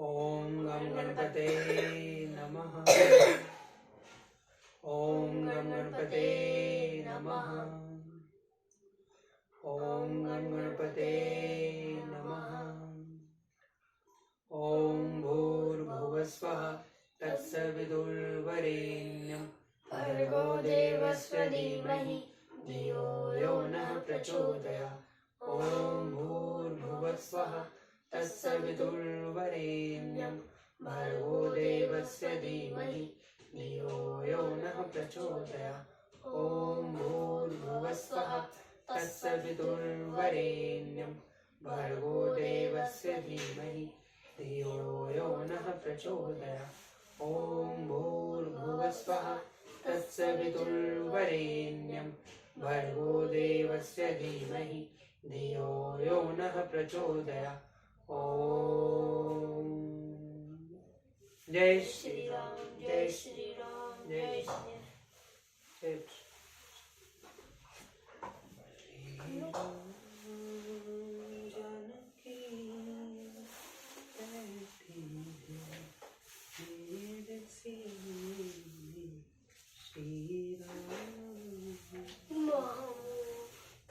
ओम गं गणपते नमः। ओम गं गणपते नमः। ओम गं गणपते नमः। ओम भूर्भुवस्वः तत्सवितुर्वरेण्यं भर्गो देवस्य धीमहि धियो यो नः प्रचोदयात्। ओम भूर्भुवस्वः तत्सवितुर्वरेण्यं भर्गो देवस्य धीमहि धियो यो नः प्रचोदयात्। ओम भूर्भुवस्वः तत्सवितुर्वरेण्यं भर्गो देवस्य धीमहि धियो यो नः प्रचोदयात्। ओम भूर्भुवस्वः तत्सवितुर्वरेण्यं भर्गो देवस्य धीमहि धियो यो नः प्रचोदयात्। ओम जय श्री राम, जय श्री राम, जय श्री राम। जानकी बैठी है मेरे सीने, श्री राम।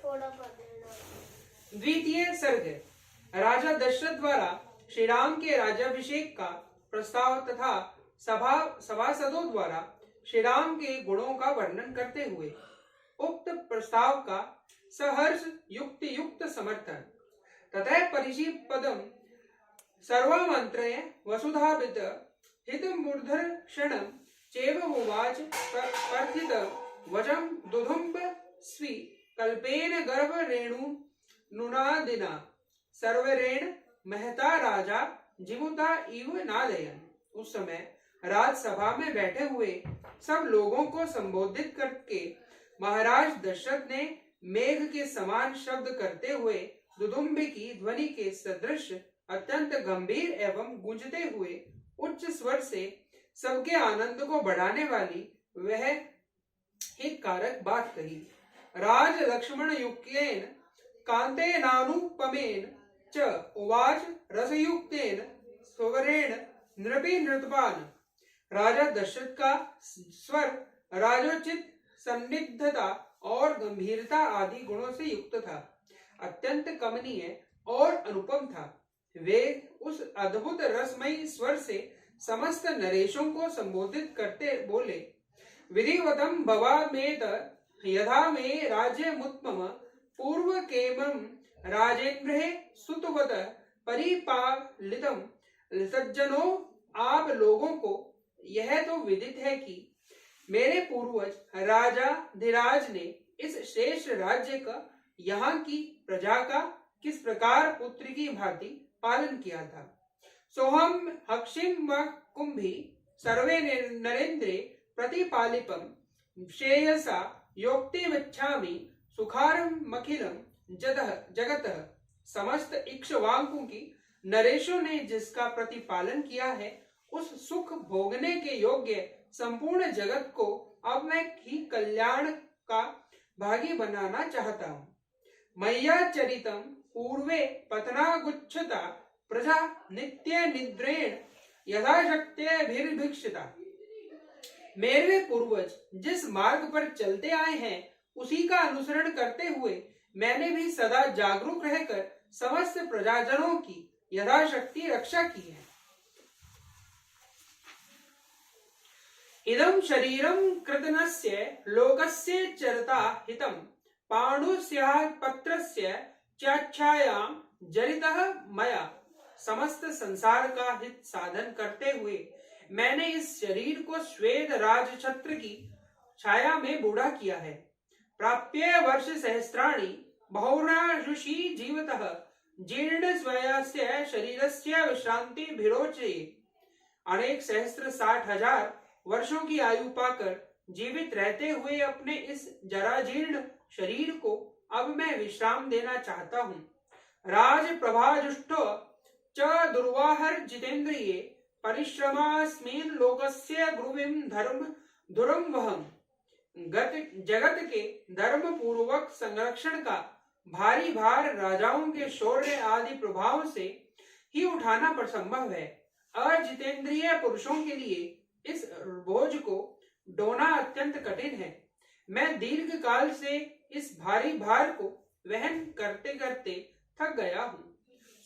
थोड़ा बदलना। द्वितीय सर्ग। राजा दशरथ द्वारा श्री राम के राज्याभिषेक का प्रस्ताव तथा सभासदों द्वारा श्री राम के गुणों का वर्णन करते हुए उक्त प्रस्ताव का सहर्ष युक्त समर्थन तथा परिषि पदम सर्वमंत्रय वसुधावित हितमूर्धर्षणं चैव उवाच प्रथित वचम दुधुम्ब स्वी कल्पेन गर्भ रेणु नुनादिना सर्वरेण महता राजा जिमुता इव नादयन। उस समय राजसभा में बैठे हुए सब लोगों को संबोधित करके महाराज दशरथ ने मेघ के समान शब्द करते हुए दुदुम्बी की ध्वनि के सदृश अत्यंत गंभीर एवं गूंजते हुए उच्च स्वर से सबके आनंद को बढ़ाने वाली वह हितकारक बात कही। राज लक्ष्मण युक्तेन कांतेनानुपमेन च उवाच रसयुक्तेन स्वरेण नृपि नृतपान। राजा दशरथ का स्वर राजोचित सन्निग्धता और गंभीरता आदि गुणों से युक्त था, अत्यंत कमनीय और अनुपम था। वे उस अद्भुत रसमयी स्वर से समस्त नरेशों को संबोधित करते बोले, विधिवतम भवामेत यथा मे राज्यमुत्तमम् पूर्व केमं राजेन्द्रे सुतवत परिपालितम्। सज्जनों, आप लोगों को यह तो विदित है कि मेरे पूर्वज राजा धीराज ने इस श्रेष्ठ राज्य का यहाँ की प्रजा का किस प्रकार पुत्र की भांति पालन किया था। सोहम हक्षिम व कुंभी सर्वे नरेंद्रे प्रतिपालिपम श्रेयसा योक्तिमिच्छामि सुखारम मखिलम जगतः। समस्त इक्ष्वाकुओं की नरेशों ने जिसका प्रतिपालन किया है, उस सुख भोगने के योग्य संपूर्ण जगत को अब मैं ही कल्याण का भागी बनाना चाहता हूँ। मय्या चरितम पूर्वे पतनागुच्छता प्रजा नित्य निद्रेण यथाशक्त्यभिर्भिक्षिता। मेरे पूर्वज जिस मार्ग पर चलते आए हैं उसी का अनुसरण करते हुए मैंने भी सदा जागरूक रहकर समस्त प्रजाजनों की यथाशक्ति रक्षा की है। इदं शरीरं कृतनस्य लोकस्य चरता हितं पाणुस्याः पत्रस्य चाच्छायां जरितः मया। समस्त संसार का हित साधन करते हुए मैंने इस शरीर को श्वेत राजछत्र की छाया में बूढ़ा किया है। प्राप्य वर्ष सहस्राणि बहुरायुषी जीवतः जीर्ण स्वयस्य शरीरस्य विश्रांति भिरोचे। अनेक सहस्त्र 60,000 वर्षों की आयु पाकर जीवित रहते हुए अपने इस जराजीर्ण शरीर को अब मैं विश्राम देना चाहता हूँ। राज प्रभाजुष्टो च दुर्वाहर जितेन्द्रिये परिश्रमास्मिन् लोकस्य गुरुविम धर्म धुरम वहम। जगत के धर्म पूर्वक संरक्षण का भारी भार राजाओं के शौर्य आदि प्रभाव से ही उठाना पर संभव है। अजितेंद्रिय पुरुषों के लिए इस बोझ को ढोना अत्यंत कठिन है। मैं दीर्घ काल से इस भारी भार को वहन करते करते थक गया हूँ।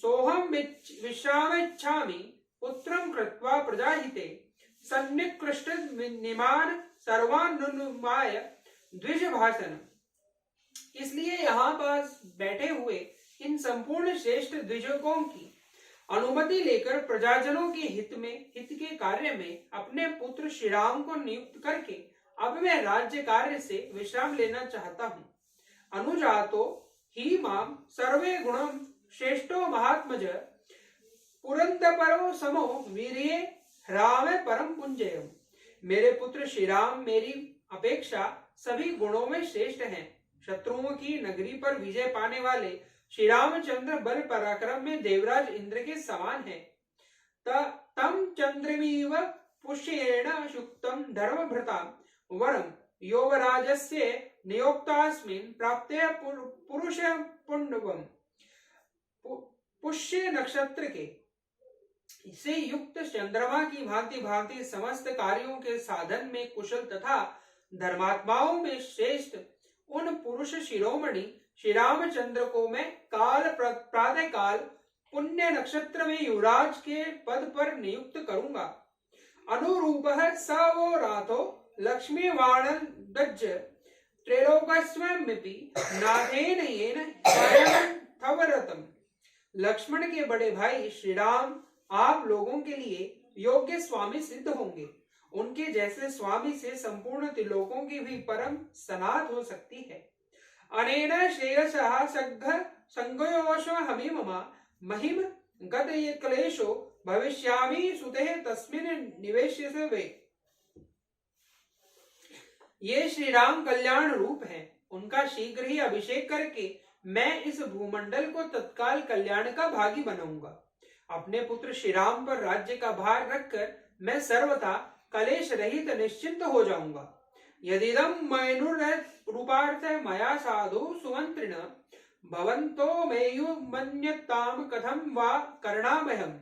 सोहम विश्रामेच्छामि पुत्रं कृत्वा प्रजाहिते सन्निकृष्ट निमान सर्वानुमाय द्विज भाषण। इसलिए यहाँ पास बैठे हुए इन संपूर्ण श्रेष्ठ द्विजों की अनुमति लेकर प्रजाजनों के हित के कार्य में अपने पुत्र श्री राम को नियुक्त करके अब मैं राज्य कार्य से विश्राम लेना चाहता हूँ। अनुजातो ही माम सर्वे गुणम श्रेष्ठो महात्मज पुरंदपरो समो वीर्ये राम परम पुंजयम। मेरे पुत्र श्री राम मेरी अपेक्षा सभी गुणों में श्रेष्ठ हैं। शत्रुओं की नगरी पर विजय पाने वाले श्री रामचंद्र बल पराक्रम में देवराज इंद्र के समान है। तम चंद्रमीव पुष्येण शुक्तम धर्मभृता वरम योगराजस्य नियोक्तास्मिन् प्राप्ते पुरुष पुण्यवम। पुष्य नक्षत्र के से युक्त चंद्रमा की भांति भांति समस्त कार्यों के साधन में कुशल तथा धर्मात्माओं में श्रेष्ठ उन पुरुष शिरोमणि श्री रामचंद्र को मैं प्रातः काल पुण्य नक्षत्र में युवराज के पद पर नियुक्त करूंगा। अनुरूपः स वो रातो लक्ष्मी वाणन दज्ज त्रैलोकस्वमिपि नाथेन येन थवरतम। लक्ष्मण के बड़े भाई श्री राम आप लोगों के लिए योग्य स्वामी सिद्ध होंगे। उनके जैसे स्वामी से संपूर्ण त्रिलोकों की भी परम सनात हो सकती है। अनेन श्रेयसः संगयोषो हमिममा महिम गत ये क्लेशो भविष्यामि सुते तस्मिन् निवेश्यसे वे। ये श्री राम कल्याण रूप है। उनका शीघ्र ही अभिषेक करके मैं इस भूमंडल को तत्काल कल्याण का भागी बनाऊंगा। अपने पुत्र श्री राम पर राज्य का भार रखकर मैं सर्वथा कलेश रहित निश्चिंत हो जाऊंगा। यदिदं मयनुरूपार्थ मया साधु सुमंत्रिण भवन्तो मेयु मन्यताम कथम वा करणामहम।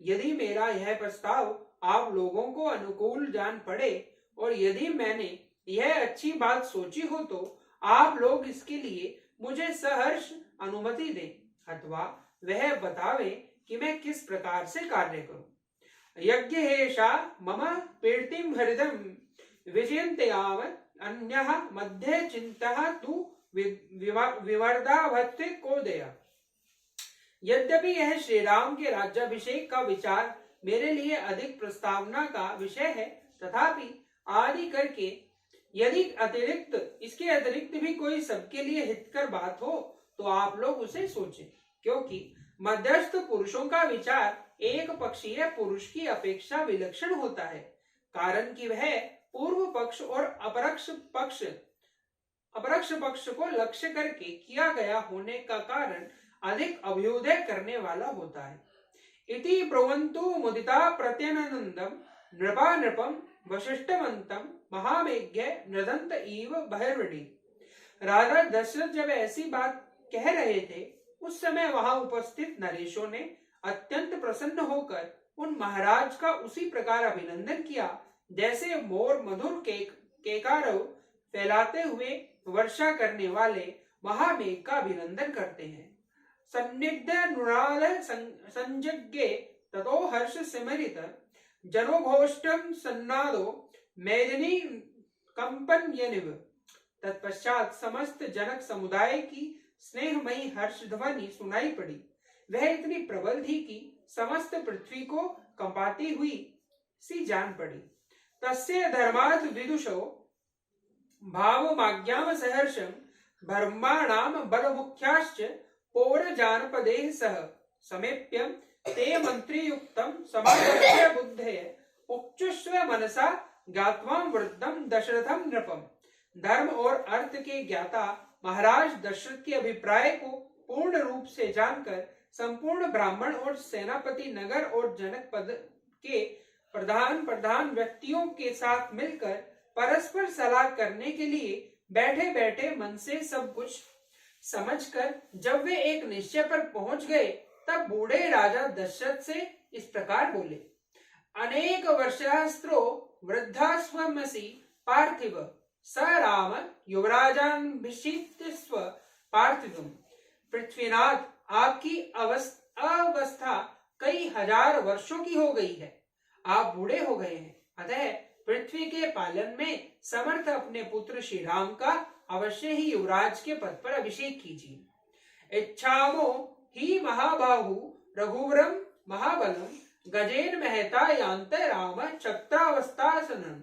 यदि मेरा यह प्रस्ताव आप लोगों को अनुकूल जान पड़े और यदि मैंने यह अच्छी बात सोची हो तो आप लोग इसके लिए मुझे सहर्ष अनुमति दें अथवा वह बतावे कि मैं किस प्रकार से कार्य करूं। यज्ञ हेषा मम पीर्तिम हृदम विजयन्त्याम अन्यः मध्ये चिंतः तु विवर्धाभत्ते को दया। यद्यपि यह श्री राम के राज्याभिषेक का विचार मेरे लिए अधिक प्रस्तावना का विषय है, तथापि आदि करके यदि इसके अतिरिक्त भी कोई सबके लिए हितकर बात हो तो आप लोग उसे सोचें, क्योंकि मध्यस्थ पुरुषों का विचार एक पक्षीय पुरुष की अपेक्षा विलक्षण होता है। कारण कि वह पूर्व पक्ष और अपरक्ष पक्ष को लक्ष्य करके किया गया होने का कारण अधिक अभ्युदय करने वाला होता है। इति ब्रुवन्तु मुदिता प्रत्यनंदम नृपा नृपम वशिष्ठवंतम महामेघ्य नृदंत इव बहिर्वृणि। राजा दशरथ जब ऐसी बात कह रहे थे उस समय वहां उपस्थित नरेशों ने अत्यंत प्रसन्न होकर उन महाराज का उसी प्रकार अभिनंदन किया जैसे मोर मधुर केकारव फैलाते हुए वर्षा करने वाले महामेघ का अभिनंदन करते हैं। सन्निग्ध नृणाल संजज्ञे ततो हर्ष सिमरित जनोघोष्टम सन्नादो मेदिनी कंपन यनिव। तत्पश्चात समस्त जनक समुदाय की स्नेहमयी हर्ष ध्वनि सुनाई पड़ी। वह इतनी प्रबल थी कि समस्त पृथ्वी को कंपाती हुई सी जान पड़ी। तस्य धर्मार्थ विदुषो भावमाज्ञाम सहर्षं ब्रह्माणाम बलमुख्याश्च पौरजानपदेः सह समेप्यं ते मंत्रियुक्तं समागम्य बुद्धये उच्चस्व मनसा ज्ञात्वां वृद्धं दशरथं नृपम्। धर्म और अर्थ के ज्ञाता महाराज दशरथ के अभिप्राय को पूर्ण रूप से जानकर संपूर्ण ब्राह्मण और सेनापति नगर और जनक पद के प्रधान व्यक्तियों के साथ मिलकर परस्पर सलाह करने के लिए बैठे बैठे मन से सब कुछ समझकर जब वे एक निश्चय पर पहुंच गए, तब बूढ़े राजा दशरथ से इस प्रकार बोले। अनेक वर्षास्त्रो वृद्धास्वमसि पार्थिव स राम युवराजान्भिषिक्त स्व पार्थिवम्। पृथ्वीनाथ, आपकी अवस्था कई हजार वर्षों की हो गई है। आप बूढ़े हो गए हैं, अतः पृथ्वी के पालन में समर्थ अपने पुत्र श्री राम का अवश्य ही युवराज के पद पर अभिषेक कीजिए। इच्छामो ही महाबाहु रघुवरम महाबलम गजेन महता यांत राम चक्रावस्थासनम।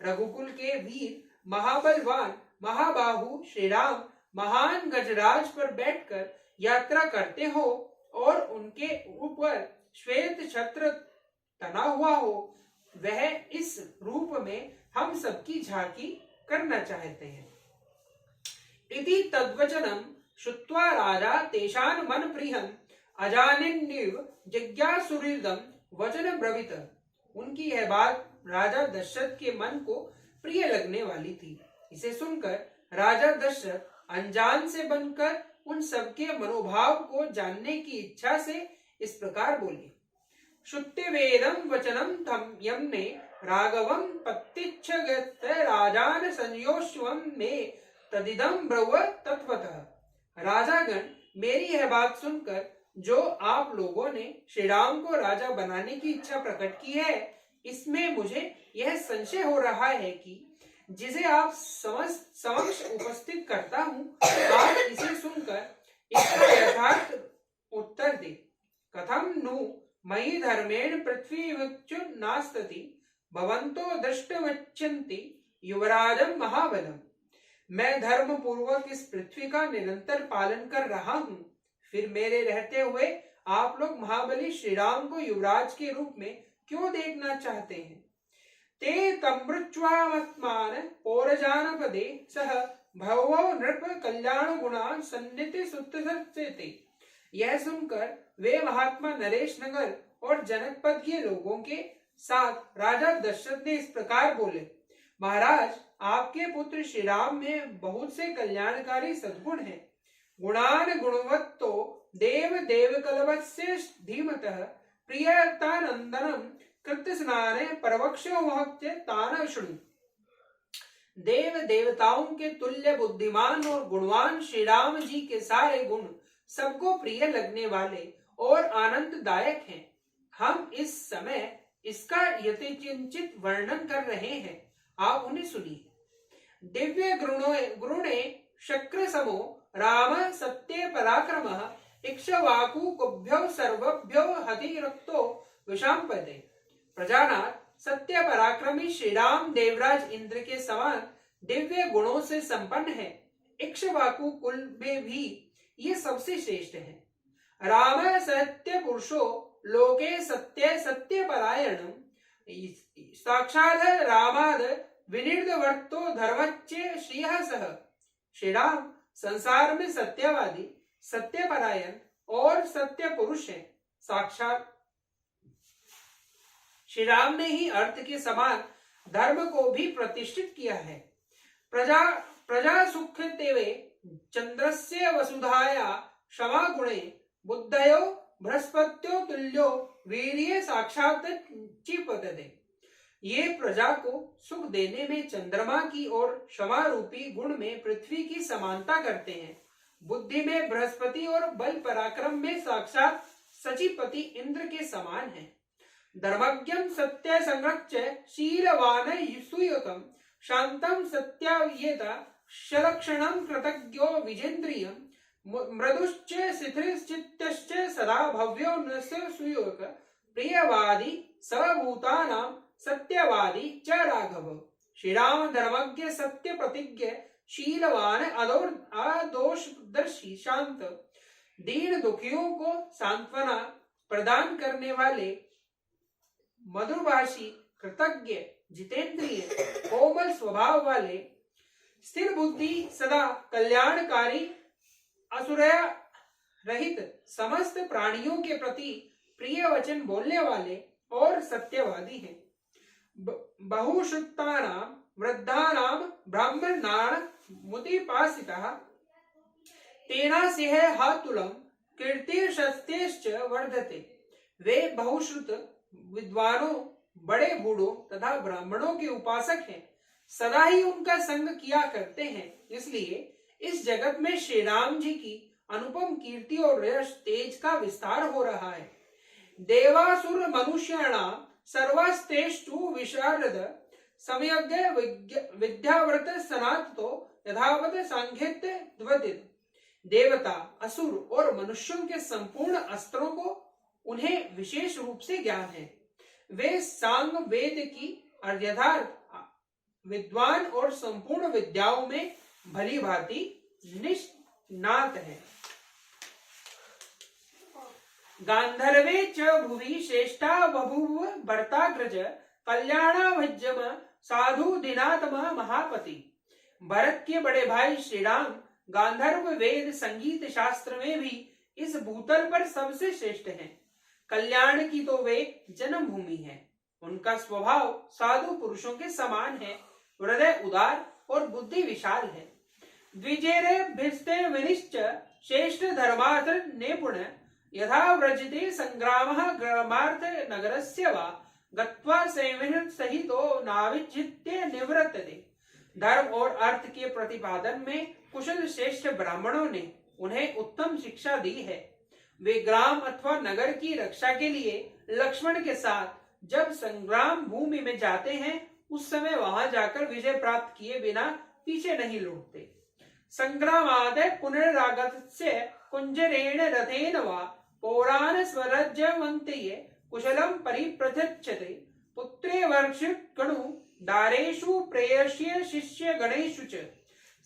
रघुकुल के वीर महाबलवान महाबाहु श्री राम महान गजराज पर बैठकर यात्रा करते हो और उनके ऊपर श्वेत छत्र तना हुआ हो, वह इस रूप में हम सबकी झांकी करना चाहते हैं। इति तद्वचनम श्रुत्वा राजा तेषान मन प्रियम अजानिन्निव जिज्ञासुहृदम वचन ब्रवीत। उनकी यह बात राजा दशरथ के मन को प्रिय लगने वाली थी। इसे सुनकर राजा दशरथ अनजान से बनकर उन सबके मनोभाव को जानने की इच्छा से इस प्रकार बोले। शुत्ते वेदम वचनम तम यमने राघवम पत्तिच्छगत राजान संयोष्वम में तदिदम ब्रव तत्वतः। राजागण, मेरी यह बात सुनकर जो आप लोगों ने श्री राम को राजा बनाने की इच्छा प्रकट की है, इसमें मुझे यह संशय हो रहा है कि जिसे आप समक्ष उपस्थित करता हूँ, आप इसे सुनकर इसका यथार्थ उत्तर दे। कथम नु मयि धर्मेण पृथ्वी विच्चु नास्तति भवन्तो दृष्टवच्चन्ति युवराजम महाबलम। मैं धर्म पूर्वक इस पृथ्वी का निरंतर पालन कर रहा हूँ, फिर मेरे रहते हुए आप लोग महाबली श्री राम को युवराज के रूप में क्यों देखना चाहते हैं। ते तमृच्वात्मान पौरजानपदे सह भवो नृप कल्याण गुणा सन्निधि सुत्ते। यह सुनकर वे महात्मा नरेश नगर और जनकपद के लोगों के साथ राजा दशरथ ने इस प्रकार बोले। महाराज, आपके पुत्र श्री राम में बहुत से कल्याणकारी सद्गुण हैं। गुणान गुणवत्तो देव देव कलवस्य धीमतः प्रियतानंदनम कृत स्नाने परवक्षो महत्य तान शृणु। देव देवताओं के तुल्य बुद्धिमान और गुणवान श्री राम जी के सारे गुण सबको प्रिय लगने वाले और आनंददायक हैं। हम इस समय इसका यथेचिंचित वर्णन कर रहे हैं, आप उन्हें सुनिए। दिव्य गुरुणे शक्र समो राम सत्य पराक्रमः इक्ष्वाकु कुभ्यो सर्वभ्यो हति रक्तो विशांपते। प्रजानाथ, सत्य पराक्रमी श्री राम देवराज इंद्र के समान दिव्य गुणों से संपन्न है। इक्ष्वाकु कुल में भी ये सबसे श्रेष्ठ है। राम सत्य पुरुषो लोके सत्य सत्य परायण साक्षात रामाद विनिर्दवर्तो धर्मच्चे श्रीह सह। श्री राम संसार में सत्यवादी, सत्यपरायण और सत्य पुरुष है। साक्षात श्री राम ने ही अर्थ के समान धर्म को भी प्रतिष्ठित किया है। प्रजा सुख तेवे चंद्रस्य वसुधाया क्षमा गुणे बुद्धयो बृहस्पत्यो तुल्यो वीर्ये साक्षात चिपतते। ये प्रजा को सुख देने में चंद्रमा की और क्षमा रूपी गुण में पृथ्वी की समानता करते हैं। बुद्धि में बृहस्पति और बल पराक्रम में साक्षात सचिपति इंद्र के समान है। धर्मज्ञम सत्य संरक्ष्य शीलवान सुयुतम शांतम सत्याव्येता शलक्षणम कृतज्ञो विजेन्द्रियम मृदुश्च शिथिलश्चित्तश्च सदा भव्यो न सुयोग प्रियवादी सर्वभूतानां सत्यवादी च राघव। श्री राम धर्मज्ञ सत्य प्रतिज्ञ शीलवान अदोषदर्शी शांत दीन दुखियों को सांत्वना प्रदान करने वाले मधुरभाषी कृतज्ञ जितेंद्रिय कोमल स्वभाव वाले स्थिर बुद्धि सदा कल्याणकारी असुरया रहित समस्त प्राणियों के प्रति प्रिय वचन बोलने वाले और सत्यवादी हैं। बहुश्रुतानां वृद्धानां ब्राह्मणानां मुतिपासितः तेनासिह हातुलम कीर्तिशस्तेश्च वर्धते। वे बहुश्रुत विद्वानों बड़े बूढ़ों तथा ब्राह्मणों के उपासक हैं, सदा ही उनका संग किया करते हैं। इसलिए इस जगत में श्री राम जी की अनुपम कीर्ति और यश तेज का विस्तार हो रहा है। देवासुर मनुष्याणां सर्वश्रेष्ठु विशारद सम्यग् विद्याव्रत सनातो यथावत सांख्यत द्वदित। देवता असुर और मनुष्यों के संपूर्ण अस्त्रों को उन्हें विशेष रूप से ज्ञान है। वे सांग वेद की यथार्थ विद्वान और संपूर्ण विद्याओं में भली भांति निष्णात है। गांधर्वे च भुवि श्रेष्ठा बभूव भरताग्रज कल्याणाभज्यम साधु दिनात्म महापति। भरत के बड़े भाई श्री राम गांधर्व वेद संगीत शास्त्र में भी इस भूतल पर सबसे श्रेष्ठ हैं। कल्याण की तो वे जन्मभूमि है। उनका स्वभाव साधु पुरुषों के समान है, हृदय उदार और बुद्धि विशाल है। द्विजेरे भिस्ते विनिश्च श्रेष्ठ धर्मार्थ निपुण यथा व्रजते संग्रामः ग्रामार्थ नगरस्य वा गत्वा सेविन सहितो नाविजित्य निवृत्तते। धर्म और अर्थ के प्रतिपादन में कुशल श्रेष्ठ ब्राह्मणों ने उन्हें उत्तम शिक्षा दी है। वे ग्राम अथवा नगर की रक्षा के लिए लक्ष्मण के साथ जब संग्राम भूमि में जाते हैं, उस समय वहां जाकर विजय प्राप्त किए बिना पीछे नहीं लौटते। संग्रामादय पुनरागतस्य कुंजरेण रथेन वा पौराण स्वराज्यवन्त्ये कुशलम परिप्रथच्छते। पुत्रे वर्षित गणु दारेषु प्रेयस्य शिष्य गणेषु च।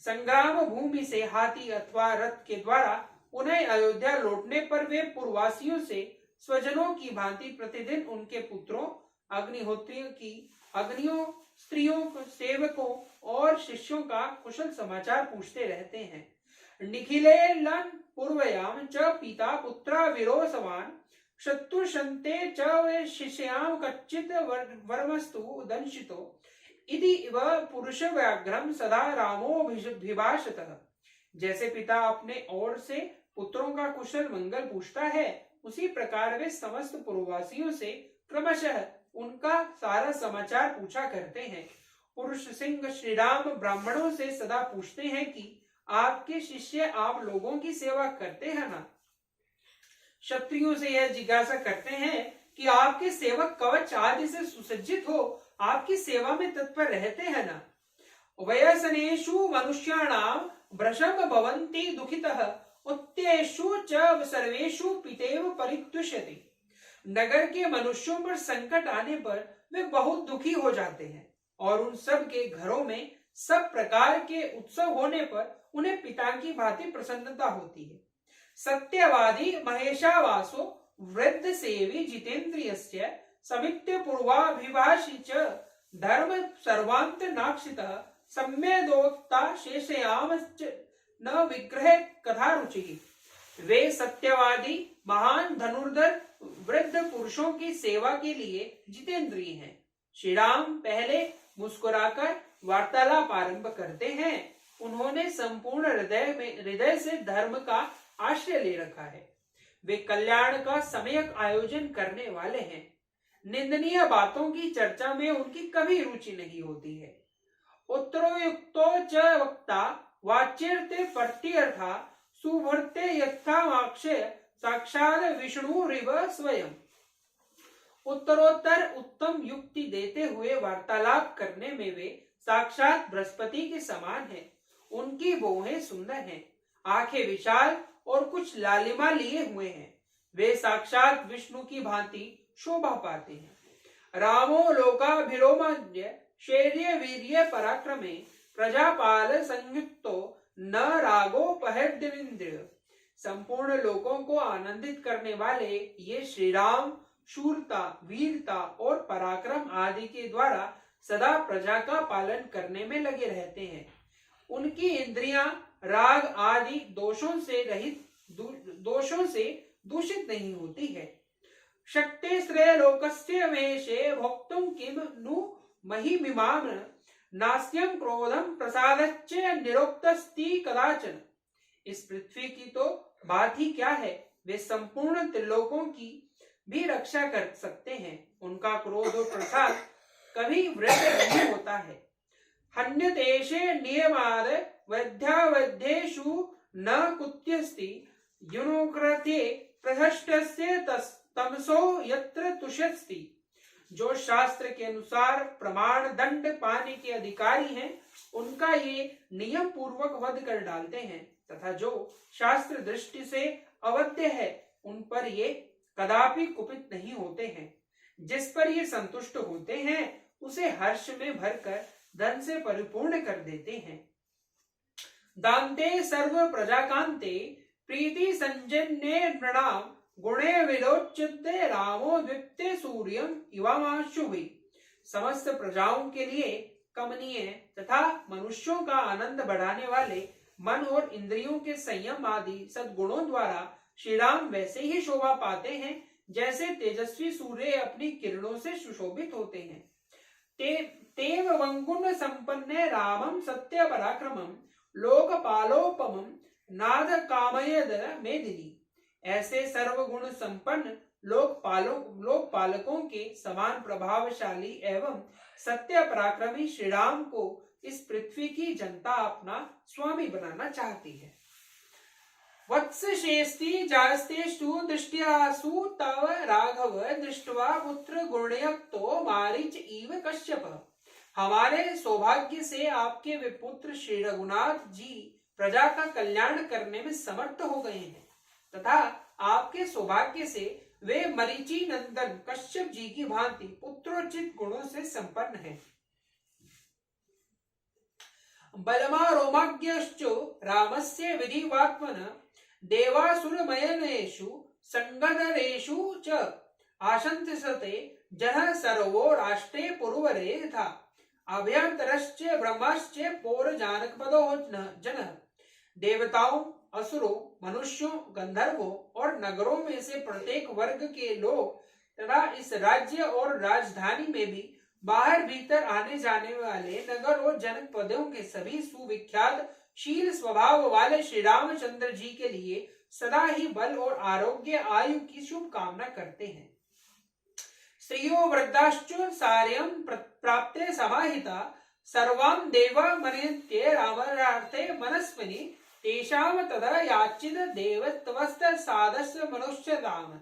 संग्राम भूमि से हाथी अथवा रथ के द्वारा उन्हें अयोध्या लौटने पर वे पूर्ववासियों से स्वजनों की भांति प्रतिदिन उनके पुत्रों, अग्निहोत्रियों की अग्नियों, स्त्रियों, सेवकों और शिष्यों का कुशल समाचार पूछते रहते हैं। निखिलेलन पूर्वयाम च पिता पुत्रा विरोसवान शत्रुशन्ते च वे शिष्याम कच्चित वर्मस्तु दंशितो इति इव पुरुष व्याघ्रम सदा रामो भिभाषतः। जैसे पिता अपने ओर से पुत्रों का कुशल मंगल पूछता है, उसी प्रकार वे समस्त पूर्ववासियों से क्रमशः उनका सारा समाचार पूछा करते हैं। पुरुष सिंह श्री राम ब्राह्मणों से सदा पूछते हैं कि आपके शिष्य आप लोगों की सेवा करते हैं ना। क्षत्रियों से यह जिज्ञासा करते हैं कि आपके सेवक कवच आदि से सुसज्जित हो आपकी सेवा में तत्पर रहते हैं ना। वयसनेषु मनुष्याणां भ्रशम भवन्ति दुखितः उत्तेषु च सर्वेषु पितेव परितुष्यति। नगर के मनुष्यों पर संकट आने पर वे बहुत दुखी हो जाते हैं और उन सब के घरों में सब प्रकार के उत्सव होने पर उन्हें पिता की भांति प्रसन्नता होती है। सत्यवादी महेशावासो वृद्ध सेवी जितेन्द्रियस्य समित्य पूर्वाभिभाषी च धर्म सर्वांत नाक्षितः सम्यदोक्ता शेषयाम न विग्रह कथा रुचि। वे सत्यवादी महान धनुर्धर वृद्ध पुरुषों की सेवा के लिए जितेंद्रिय हैं। श्री राम पहले मुस्कुराकर वार्तालाप आरंभ करते हैं। उन्होंने संपूर्ण हृदय से धर्म का आश्रय ले रखा है। वे कल्याण का सम्यक आयोजन करने वाले हैं। निंदनीय बातों की चर्चा में उनकी कभी रुचि नहीं होती है। उत्तरोयुक्तो च वक्ता वाच्यर्थे प्रत्यर्था सुभर्ते यथावाक्ष्य साक्षात विष्णुरिव स्वयं। उत्तरोत्तर उत्तम युक्ति देते हुए वार्तालाप करने में वे साक्षात बृहस्पति के समान हैं। उनकी भौहें सुंदर हैं, आंखें विशाल और कुछ लालिमा लिए हुए हैं। वे साक्षात विष्णु की भांति शोभा पाते हैं। रामो लोकाभिरोमाज्य शौर्य वीर्य पराक्रमे प्रजापाल संयुक्तो न रागोपहृद्यमिंद्रिय। संपूर्ण लोगों को आनंदित करने वाले ये श्री राम शूरता, वीरता और पराक्रम आदि के द्वारा सदा प्रजा का पालन करने में लगे रहते हैं। उनकी इंद्रियां राग आदि दोषों से दूषित नहीं होती है। शक्ति श्रेय लोकस्य वेशे भोक्तुम किम नु महिमिमाम नास्यम क्रोधम प्रसादच्च निरुक्तस्ति कदाचन। इस पृथ्वी की तो बात ही क्या है, वे संपूर्ण त्रिलोकों की भी रक्षा कर सकते हैं। उनका क्रोध और प्रसाद कभी वृद्ध नहीं होता है। हन्यदेशे नियमाद वैद्यावध्येषु न कुत्यस्ति युनोकृते प्रहष्टस्य तमसो यत्र तुष्यस्ति। जो शास्त्र के अनुसार प्रमाण दंड पाने के अधिकारी हैं, उनका ये नियम पूर्वक वध कर डालते हैं, तथा जो शास्त्र दृष्टि से अवध्य है उन पर ये कदापि कुपित नहीं होते हैं। जिस पर ये संतुष्ट होते हैं उसे हर्ष में भरकर धन से परिपूर्ण कर देते हैं। दान्ते सर्व प्रजाकांते प्रीति संजन्ये नृणाम गुणे विलोच्यते रामो द्विप्ते सूर्यम इवामाशुभि। समस्त प्रजाओं के लिए कमनीय तथा मनुष्यों का आनंद बढ़ाने वाले मन और इंद्रियों के संयम आदि सद्गुणों द्वारा श्री राम वैसे ही शोभा पाते हैं जैसे तेजस्वी सूर्य अपनी किरणों से सुशोभित होते हैं। तेव वंगुण संपन्ने रामम सत्य पराक्रमम लोकपालोपमम नाद कामयद मेदिनी। ऐसे सर्वगुण संपन्न लोकपालकों के समान प्रभावशाली एवं सत्य पराक्रमी श्री राम को इस पृथ्वी की जनता अपना स्वामी बनाना चाहती है। वत्स शेस्ति जास्तेषु दृष्ट्यासु तव राघव दृष्ट्वा पुत्र गुणयुक्तो मारीच इव कश्यप। हमारे सौभाग्य से आपके वे पुत्र श्री रघुनाथ जी प्रजा का कल्याण करने में समर्थ हो गए हैं, तथा आपके सौभाग्य से वे मरीचि नंदन कश्यप जी की भांति पुत्रोचित गुणों से संपन्न हैं। बलमा रोमाज्ञश्चो रामस्य विधिवात्मन देवासुरमयनेषु संगदरेषु च आशंसते जनः सर्वो राष्ट्रे पुरवरे था। अभ्यंतरश्च ब्रह्मश्च पौरजानकपदो जनः। देवताओं, असुरों, मनुष्यों, गंधर्वों और नगरों में से प्रत्येक वर्ग के लोग तथा इस राज्य और राजधानी में भी बाहर भीतर आने जाने वाले नगर और जनपदों के सभी सुविख्यात शील स्वभाव वाले श्री रामचंद्र जी के लिए सदा ही बल और आरोग्य आयु की शुभ कामना करते हैं। स्त्रियो वृद्धाश्च सार्यं प्राप्ते समाहिता सर्वां देवा मनित्य रामार्थे मनस्विनी तेषाम तदा याचित देवत्वस्त सादस्य मनुष्यदाम।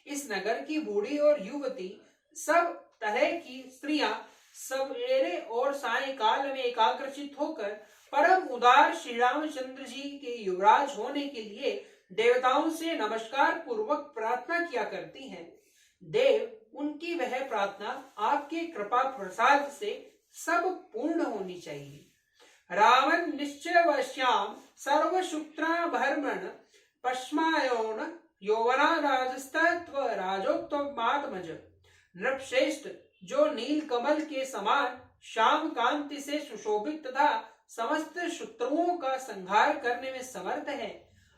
इस नगर की बूढ़ी और युवती सब तरह की स्त्रियां सवेरे और सायंकाल में एकाग्रचित होकर परम उदार श्री रामचंद्र जी के युवराज होने के लिए देवताओं से नमस्कार पूर्वक प्रार्थना किया करती हैं। देव, उनकी वह प्रार्थना आपके कृपा प्रसाद से सब पूर्ण होनी चाहिए। रावण निश्चय वश्याम सर्वशुक्रा भर्मण पश्मायोन यौवना राजस्तत्व राजोत्तमात्मज। नृपश्रेष्ठ, जो नील कमल के समान श्याम कांति से सुशोभित तथा समस्त शत्रुओं का संहार करने में समर्थ है,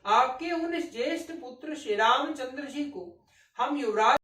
आपके उन ज्येष्ठ पुत्र श्री रामचंद्र जी को हम युवराज